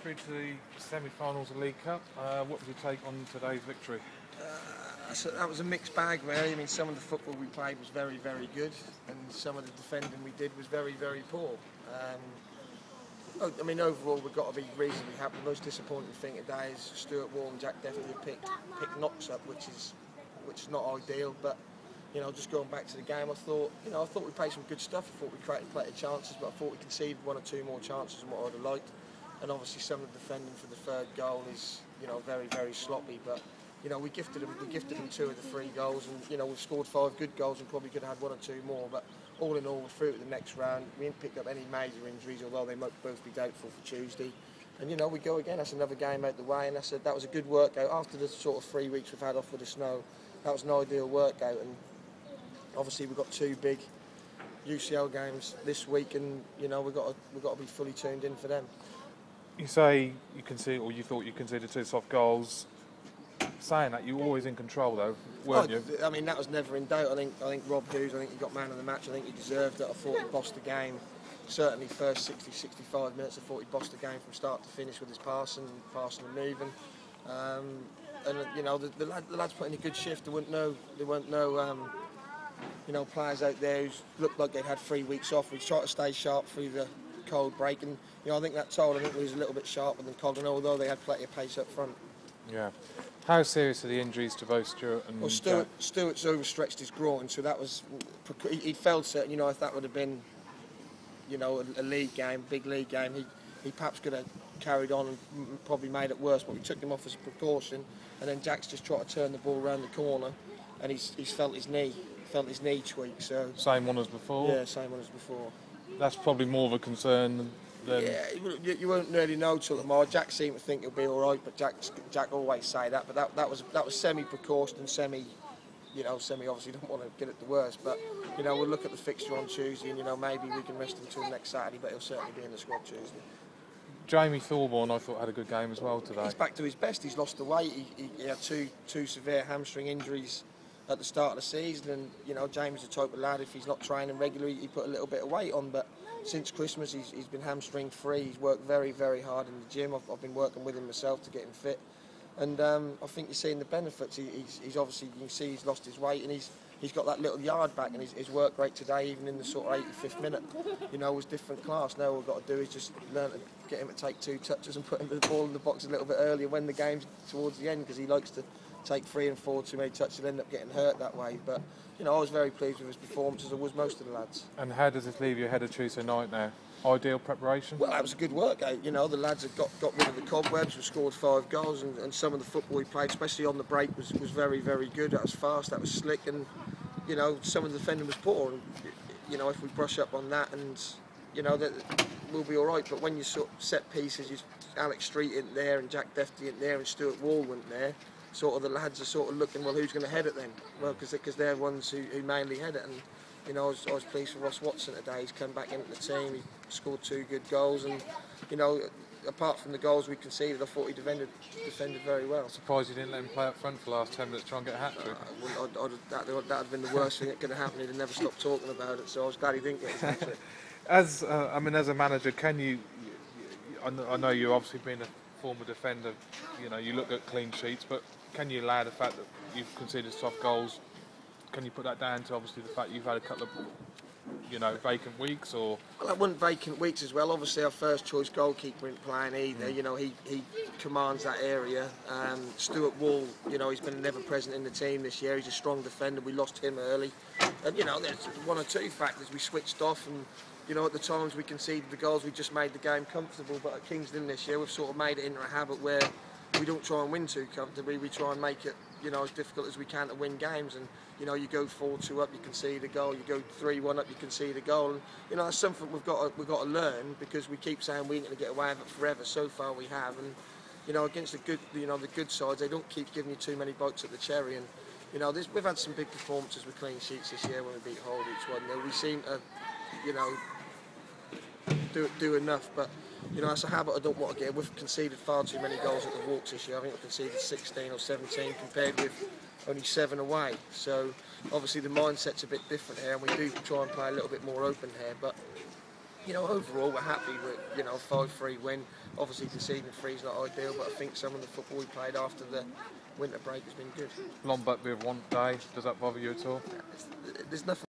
through to the semi-finals of the League Cup. What would you take on today's victory? So that was a mixed bag, really. I mean, some of the football we played was very, very good, and some of the defending we did was very, very poor. I mean, overall, we've got to be reasonably happy. The most disappointing thing today is Stuart Wall and Jack Defty have picked knocks up, which is not ideal. But just going back to the game, I thought we played some good stuff. I thought we created plenty of chances, but I thought we conceded one or two more chances than what I'd have liked. And obviously, some of the defending for the third goal is very, very sloppy. But we gifted them 2 of the 3 goals, and we've scored 5 good goals and probably could have had 1 or 2 more. But all in all, we're through to the next round. We didn't pick up any major injuries, although they might both be doubtful for Tuesday. And we go again. That's another game out the way, and that was a good workout after the sort of 3 weeks we've had off with the snow. That was an ideal workout, and obviously we've got 2 big UCL games this week, and we've got to be fully tuned in for them. You say you conceded, or you thought you conceded 2 soft goals. Saying that, you were always in control, though, weren't you? I mean, that was never in doubt. I think Rob Hughes, I think he got man of the match. I think he deserved it. I thought he bossed the game. Certainly, first 60, 65 minutes, I thought he bossed the game from start to finish with his passing and moving. The lads put in a good shift. There weren't no players out there who looked like they'd had 3 weeks off. We tried to stay sharp through the cold break, and I think that told. I think we was a little bit sharper than Cogenhoe, although they had plenty of pace up front. Yeah. How serious are the injuries to both Stuart and Well, Stuart's overstretched his groin, so that was he felt certain. If that would have been, a league game, big league game, he perhaps could have carried on and probably made it worse. But we took him off as a precaution, and then Jack's just tried to turn the ball around the corner, and he's felt his knee tweak. So same one as before. Yeah, same one as before. That's probably more of a concern than. Yeah, you won't really know till tomorrow. Jack seemed to think he'll be all right, but Jack always say that. But that was semi-precaution and semi obviously don't want to get it the worst. But we'll look at the fixture on Tuesday, and maybe we can rest him until next Saturday. But he'll certainly be in the squad Tuesday. Jamie Thorburn, I thought, had a good game as well today. He's back to his best. He's lost the weight. He had two severe hamstring injuries at the start of the season, and Jamie's the type of lad, if he's not training regularly, he put a little bit of weight on. But since Christmas, he's been hamstring free. He's worked very, very hard in the gym. I've been working with him myself to get him fit, and I think you're seeing the benefits. He's obviously, you can see he's lost his weight, and he's got that little yard back, and his work rate today, even in the sort of 85th minute, was different class. Now all we've got to do is just learn to get him to take 2 touches and put him the ball in the box a little bit earlier when the game's towards the end, because he likes to take 3 and 4 too many touches and end up getting hurt that way. But I was very pleased with his performance, as I was most of the lads. And how does this leave you ahead of Tuesday night now? Ideal preparation? Well, that was a good workout. The lads have got rid of the cobwebs. We scored 5 goals, and some of the football we played, especially on the break, was very, very good. That was fast, that was slick, and some of the defending was poor. And if we brush up on that, and that we'll be all right. But when you sort of set pieces, Alex Street isn't there, and Jack Defty isn't there, and Stuart Wall wasn't there. Sort of the lads are sort of looking, well, who's going to head it then? Well, because they're ones who mainly head it. And I was pleased for Ross Watson today. He's come back into the team. He scored 2 good goals, and apart from the goals we conceded, I thought he defended very well. Surprised you didn't let him play up front for the last 10 minutes to try and get a hat-trick. That would have been the worst thing that could have happened. He'd never stopped talking about it. So I was glad he didn't get his hat-trick. As a manager, can you? I know you've obviously been a former defender. You look at clean sheets, but can you allow the fact that you've conceded soft goals? Can you put that down to obviously the fact you've had a couple of vacant weeks, or? Well, that wasn't vacant weeks as well. Obviously, our first choice goalkeeper isn't playing either. He commands that area. Stuart Wall, he's been never present in the team this year. He's a strong defender. We lost him early, and there's 1 or 2 factors. We switched off, and at the times we conceded the goals, we just made the game comfortable. But at Kingston this year, we've sort of made it into a habit where we don't try and win too comfortably. We try and make it, as difficult as we can to win games. And you go 4-2 up, you concede a goal. You go 3-1 up, you concede a goal. And that's something we've got to learn, because we keep saying we're going to get away with it forever. So far we have, and against the good sides, they don't keep giving you too many bites at the cherry. And we've had some big performances with clean sheets this year when we beat Hull each one. We seem to, do enough, but that's a habit I don't want to get. We've conceded far too many goals at the Walks this year. I think we've conceded 16 or 17 compared with only 7 away. So obviously the mindset's a bit different here, and we do try and play a little bit more open here. But overall we're happy with, a 5-3 win. Obviously deceiving 3 is not ideal, but I think some of the football we played after the winter break has been good. Long but with one day, does that bother you at all? There's nothing